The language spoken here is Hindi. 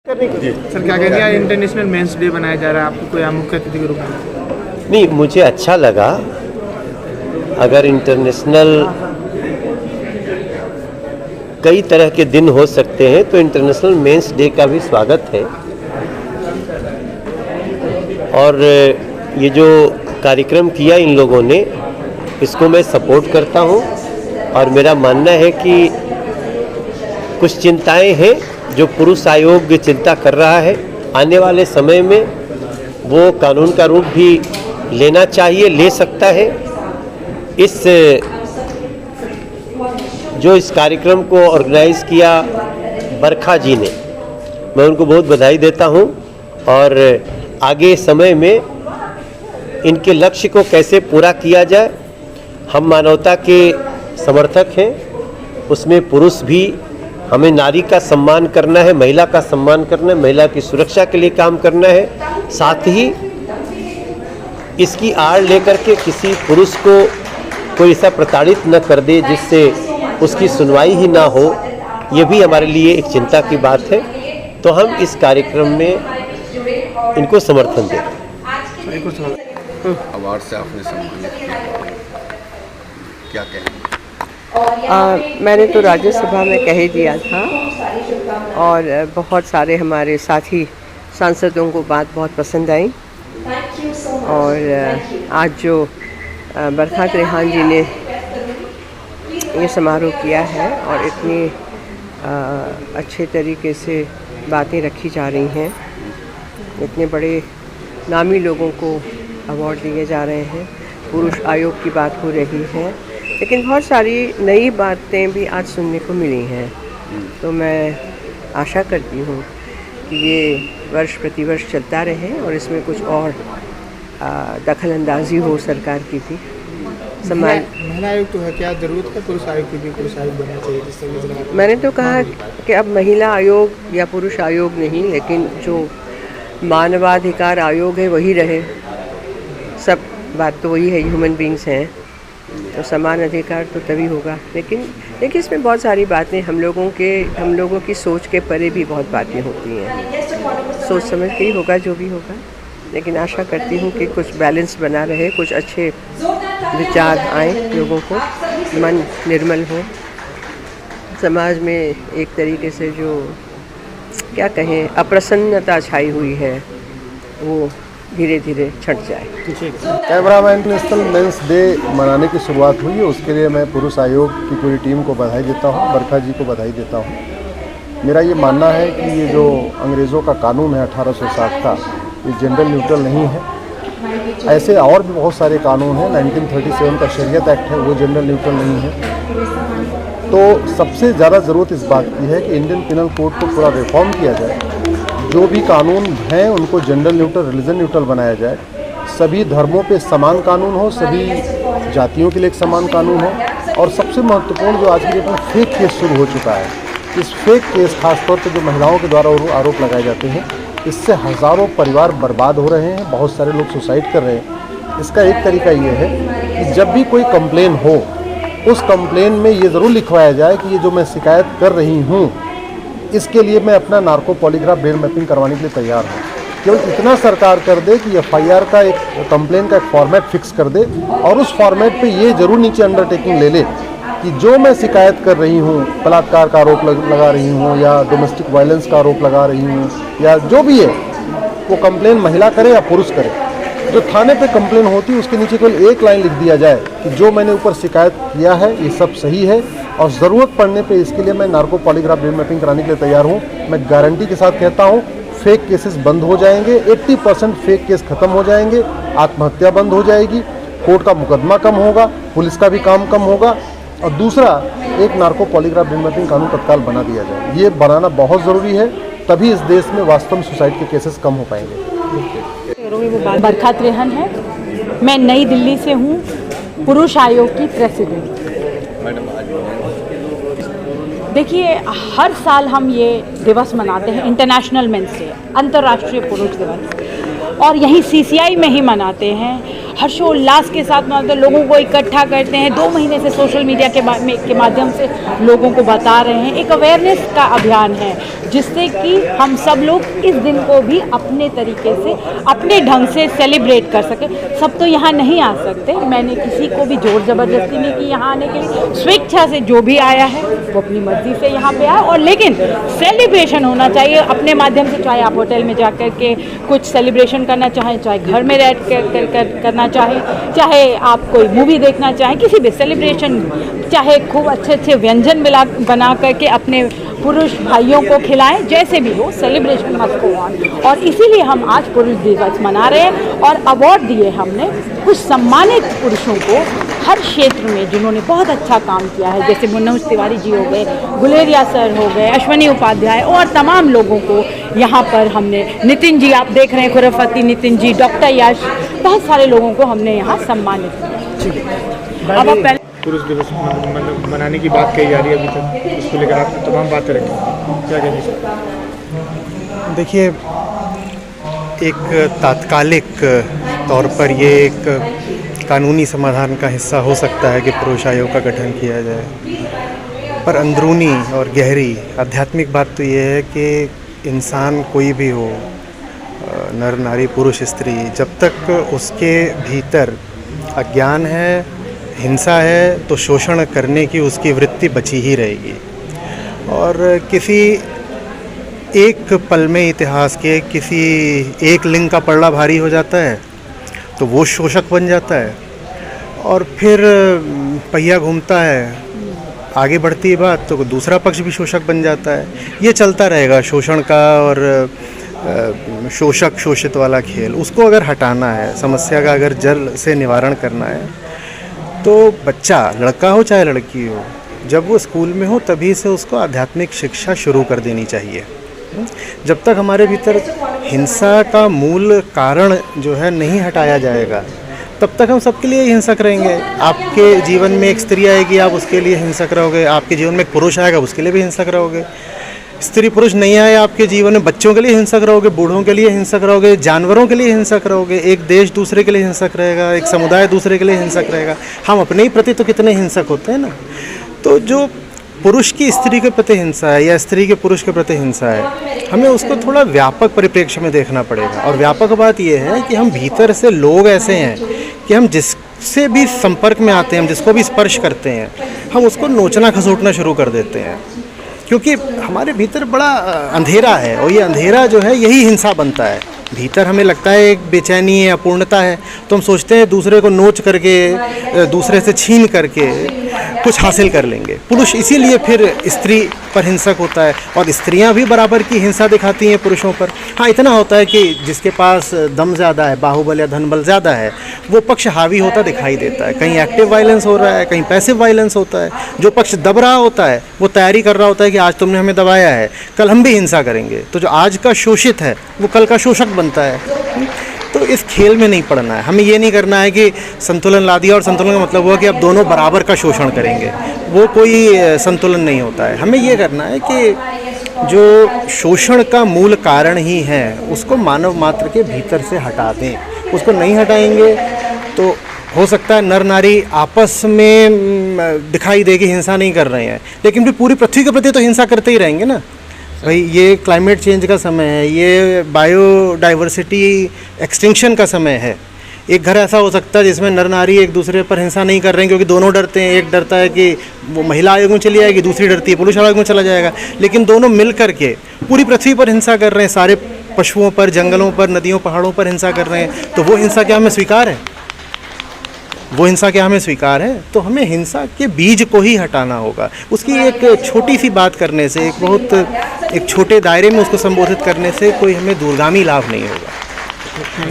सर क्या कहेंगे, आज इंटरनेशनल मेंस डे बनाया जा रहा है, आपको कोई मुख्य अतिथि के रूप में? नहीं, मुझे अच्छा लगा। अगर इंटरनेशनल कई तरह के दिन हो सकते हैं तो इंटरनेशनल मेंस डे का भी स्वागत है। और ये जो कार्यक्रम किया इन लोगों ने, इसको मैं सपोर्ट करता हूँ। और मेरा मानना है कि कुछ चिंताएं हैं जो पुरुष आयोग चिंता कर रहा है, आने वाले समय में वो कानून का रूप भी लेना चाहिए, ले सकता है। जो इस कार्यक्रम को ऑर्गेनाइज़ किया बरखा जी ने, मैं उनको बहुत बधाई देता हूँ। और आगे समय में इनके लक्ष्य को कैसे पूरा किया जाए, हम मानवता के समर्थक हैं। उसमें पुरुष भी, हमें नारी का सम्मान करना है, महिला का सम्मान करना है, महिला की सुरक्षा के लिए काम करना है। साथ ही इसकी आड़ लेकर के किसी पुरुष को कोई ऐसा प्रताड़ित न कर दे जिससे उसकी सुनवाई ही ना हो, ये भी हमारे लिए एक चिंता की बात है। तो हम इस कार्यक्रम में इनको समर्थन दें। अवार्ड से आपने सम्मानित किया, क्या कहेंगे? मैंने तो राज्यसभा में कह ही दिया था और बहुत सारे हमारे साथी सांसदों को बात बहुत पसंद आई। और आज जो बरखा त्रेहान जी ने ये समारोह किया है और इतनी अच्छे तरीके से बातें रखी जा रही हैं, इतने बड़े नामी लोगों को अवार्ड दिए जा रहे हैं, पुरुष आयोग की बात हो रही है, लेकिन बहुत सारी नई बातें भी आज सुनने को मिली हैं। तो मैं आशा करती हूँ कि ये वर्ष प्रतिवर्ष चलता रहे और इसमें कुछ और दखल अंदाजी हो सरकार की भी। महिला आयोग तो है, क्या जरूरत है पुरुष आयोग की भी? पुरुष आयोग बनना चाहिए जिससे मैंने तो कहा कि अब महिला आयोग या पुरुष आयोग नहीं, लेकिन जो मानवाधिकार आयोग है वही रहे। सब बात तो वही है, ह्यूमन बींग्स हैं तो समान अधिकार तो तभी होगा। लेकिन देखिए, इसमें बहुत सारी बातें हम लोगों की सोच के परे भी बहुत बातें होती हैं। सोच समझ के ही होगा जो भी होगा, लेकिन आशा करती हूँ कि कुछ बैलेंस बना रहे, कुछ अच्छे विचार आए, लोगों को मन निर्मल हो, समाज में एक तरीके से जो क्या कहें अप्रसन्नता छाई हुई है वो धीरे धीरे छट जाए। कैमरामैन इंटरनेशनल मेंस डे मनाने की शुरुआत हुई है, उसके लिए मैं पुरुष आयोग की पूरी टीम को बधाई देता हूँ, बरखा जी को बधाई देता हूँ। मेरा ये मानना है कि ये जो अंग्रेज़ों का कानून है 1860 का, ये जेंडर न्यूट्रल नहीं है। ऐसे और भी बहुत सारे कानून हैं, 1937 का शरीयत एक्ट है, वो जेंडर न्यूट्रल नहीं है। तो सबसे ज़्यादा ज़रूरत इस बात की है कि इंडियन पिनल कोड को पूरा रिफॉर्म किया जाए, जो भी कानून हैं उनको जेंडर न्यूट्रल, रिलीजन न्यूट्रल बनाया जाए, सभी धर्मों पे समान कानून हो, सभी जातियों के लिए एक समान कानून हो। और सबसे महत्वपूर्ण जो आज की डेट में फेक केस शुरू हो चुका है, इस फेक केस खासतौर पर जो महिलाओं के द्वारा आरोप लगाए जाते हैं, इससे हज़ारों परिवार बर्बाद हो रहे हैं, बहुत सारे लोग सुसाइड कर रहे हैं। इसका एक तरीका ये है कि जब भी कोई कंप्लेन हो, उस कंप्लेन में ये ज़रूर लिखवाया जाए कि ये जो मैं शिकायत कर रही हूँ, इसके लिए मैं अपना नार्को पॉलीग्राफ ब्रेन मैपिंग करवाने के लिए तैयार हूँ। केवल इतना सरकार कर दे कि FIR का एक कंप्लेन का एक फॉर्मेट फिक्स कर दे और उस फॉर्मेट पे ये ज़रूर नीचे अंडरटेकिंग ले ले कि जो मैं शिकायत कर रही हूँ, बलात्कार का आरोप लगा रही हूँ या डोमेस्टिक वायलेंस का आरोप लगा रही हूँ या जो भी है, वो कंप्लेन महिला करे या पुरुष करे, जो थाने पे कंप्लेन होती है उसके नीचे केवल एक लाइन लिख दिया जाए कि जो मैंने ऊपर शिकायत किया है ये सब सही है और ज़रूरत पड़ने पे इसके लिए मैं नार्को पॉलीग्राफ ब्रेन मैपिंग कराने के लिए तैयार हूँ। मैं गारंटी के साथ कहता हूँ, फेक केसेस बंद हो जाएंगे, 80% फेक केस खत्म हो जाएंगे, आत्महत्या बंद हो जाएगी, कोर्ट का मुकदमा कम होगा, पुलिस का भी काम कम होगा। और दूसरा, एक नार्को पॉलीग्राफ ब्रेन मैपिंग कानून तत्काल बना दिया जाए। ये बनाना बहुत ज़रूरी है, तभी इस देश में वास्तव में सुसाइड के केसेस कम हो पाएंगे। बरखा त्रेहान है, मैं नई दिल्ली से हूँ, पुरुष आयोग की प्रेसिडेंट। देखिए, हर साल हम ये दिवस मनाते हैं, इंटरनेशनल मेंस डे, अंतर्राष्ट्रीय पुरुष दिवस, और यहीं CCI में ही मनाते हैं। हर्षोल्लास के साथ मनाते हैं, लोगों को इकट्ठा करते हैं। 2 महीने से सोशल मीडिया के माध्यम से लोगों को बता रहे हैं। एक अवेयरनेस का अभियान है जिससे कि हम सब लोग इस दिन को भी अपने तरीके से, अपने ढंग से सेलिब्रेट कर सकें। सब तो यहाँ नहीं आ सकते, मैंने किसी को भी जोर ज़बरदस्ती नहीं की यहाँ आने के लिए। स्वेच्छा से जो भी आया है वो अपनी मर्जी से यहाँ पे आया, और लेकिन सेलिब्रेशन होना चाहिए अपने माध्यम से। चाहे आप होटल में जा कर के कुछ सेलिब्रेशन करना चाहें, चाहे घर में रह करना चाहें, चाहे आप कोई मूवी देखना चाहें, किसी भी सेलिब्रेशन, चाहे खूब अच्छे अच्छे व्यंजन बना करके अपने पुरुष भाइयों को खिलाएं, जैसे भी हो, सेलिब्रेशन मस्ट गो ऑन। और इसीलिए हम आज पुरुष दिवस मना रहे हैं और अवार्ड दिए हमने कुछ सम्मानित पुरुषों को हर क्षेत्र में जिन्होंने बहुत अच्छा काम किया है, जैसे मनोज तिवारी जी हो गए, गुलेरिया सर हो गए, अश्वनी उपाध्याय और तमाम लोगों को यहाँ पर हमने, नितिन जी आप देख रहे हैं, खुरफती नितिन जी, डॉक्टर यश, बहुत सारे लोगों को हमने यहाँ सम्मानित किया। अब आप पहले पुरुष दिवस मनाने की बात कही जा रही है अभी तक, उसको लेकर आप तमाम बातें रखें, क्या कहना चाहते हैं? देखिए, एक तात्कालिक तौर पर ये एक कानूनी समाधान का हिस्सा हो सकता है कि पुरुष आयोग का गठन किया जाए, पर अंदरूनी और गहरी आध्यात्मिक बात तो ये है कि इंसान कोई भी हो, नर नारी पुरुष स्त्री, जब तक उसके भीतर अज्ञान है, हिंसा है, तो शोषण करने की उसकी वृत्ति बची ही रहेगी। और किसी एक पल में इतिहास के किसी एक लिंग का पलड़ा भारी हो जाता है तो वो शोषक बन जाता है, और फिर पहिया घूमता है, आगे बढ़ती है बात तो दूसरा पक्ष भी शोषक बन जाता है। ये चलता रहेगा शोषण का और शोषक शोषित वाला खेल। उसको अगर हटाना है, समस्या का अगर जड़ से निवारण करना है, तो बच्चा, लड़का हो चाहे लड़की हो, जब वो स्कूल में हो तभी से उसको आध्यात्मिक शिक्षा शुरू कर देनी चाहिए। जब तक हमारे भीतर हिंसा का मूल कारण जो है नहीं हटाया जाएगा, तब तक हम सबके लिए हिंसक रहेंगे। आपके जीवन में एक स्त्री आएगी, आप उसके लिए हिंसक रहोगे। आपके जीवन में एक पुरुष आएगा, उसके लिए भी हिंसक रहोगे। स्त्री पुरुष नहीं आए आपके जीवन में, बच्चों के लिए हिंसक रहोगे, बूढ़ों के लिए हिंसक रहोगे, जानवरों के लिए हिंसक रहोगे। एक देश दूसरे के लिए हिंसक रहेगा, एक समुदाय दूसरे के लिए हिंसक रहेगा। हम अपने ही प्रति तो कितने हिंसक होते हैं ना। तो जो पुरुष की स्त्री के प्रति हिंसा है या स्त्री के पुरुष के प्रति हिंसा है, हमें उसको थोड़ा व्यापक परिप्रेक्ष्य में देखना पड़ेगा। और व्यापक बात यह है कि हम भीतर से लोग ऐसे हैं कि हम जिससे भी संपर्क में आते हैं, हम जिसको भी स्पर्श करते हैं, हम उसको नोचना खसोटना शुरू कर देते हैं, क्योंकि हमारे भीतर बड़ा अंधेरा है, और ये अंधेरा जो है यही हिंसा बनता है। भीतर हमें लगता है एक बेचैनी है, अपूर्णता है, तो हम सोचते हैं दूसरे को नोच करके, दूसरे से छीन करके कुछ हासिल कर लेंगे। पुरुष इसीलिए फिर स्त्री पर हिंसक होता है, और स्त्रियां भी बराबर की हिंसा दिखाती हैं पुरुषों पर। हाँ, इतना होता है कि जिसके पास दम ज़्यादा है, बाहुबल या धनबल ज़्यादा है, वो पक्ष हावी होता दिखाई देता है। कहीं एक्टिव वायलेंस हो रहा है, कहीं पैसिव वायलेंस होता है। जो पक्ष दब रहा होता है वो तैयारी कर रहा होता है कि आज तुमने हमें दबाया है, कल हम भी हिंसा करेंगे। तो जो आज का शोषित है वो कल का शोषक बनता है। तो इस खेल में नहीं पड़ना है। हमें ये नहीं करना है कि संतुलन ला दिया और संतुलन का मतलब हुआ कि अब दोनों बराबर का शोषण करेंगे, वो कोई संतुलन नहीं होता है। हमें ये करना है कि जो शोषण का मूल कारण ही है उसको मानव मात्र के भीतर से हटा दें। उसको नहीं हटाएंगे तो हो सकता है नर नारी आपस में दिखाई देगी हिंसा नहीं कर रहे हैं, लेकिन फिर पूरी पृथ्वी के प्रति तो हिंसा करते ही रहेंगे ना भाई। ये क्लाइमेट चेंज का समय है, ये बायोडाइवर्सिटी एक्सटिंक्शन का समय है। एक घर ऐसा हो सकता है जिसमें नर नारी एक दूसरे पर हिंसा नहीं कर रहे हैं, क्योंकि दोनों डरते हैं। एक डरता है कि वो महिला आयोग में चली जाएगी, दूसरी डरती है पुरुष आयोग में चला जाएगा, लेकिन दोनों मिल करके पूरी पृथ्वी पर हिंसा कर रहे हैं। सारे पशुओं पर, जंगलों पर, नदियों, पहाड़ों पर हिंसा कर रहे हैं। तो वो हिंसा क्या हमें स्वीकार है? वो हिंसा क्या हमें स्वीकार है? तो हमें हिंसा के बीज को ही हटाना होगा। उसकी एक छोटी सी बात करने से, एक छोटे दायरे में उसको संबोधित करने से कोई हमें दूरगामी लाभ नहीं होगा।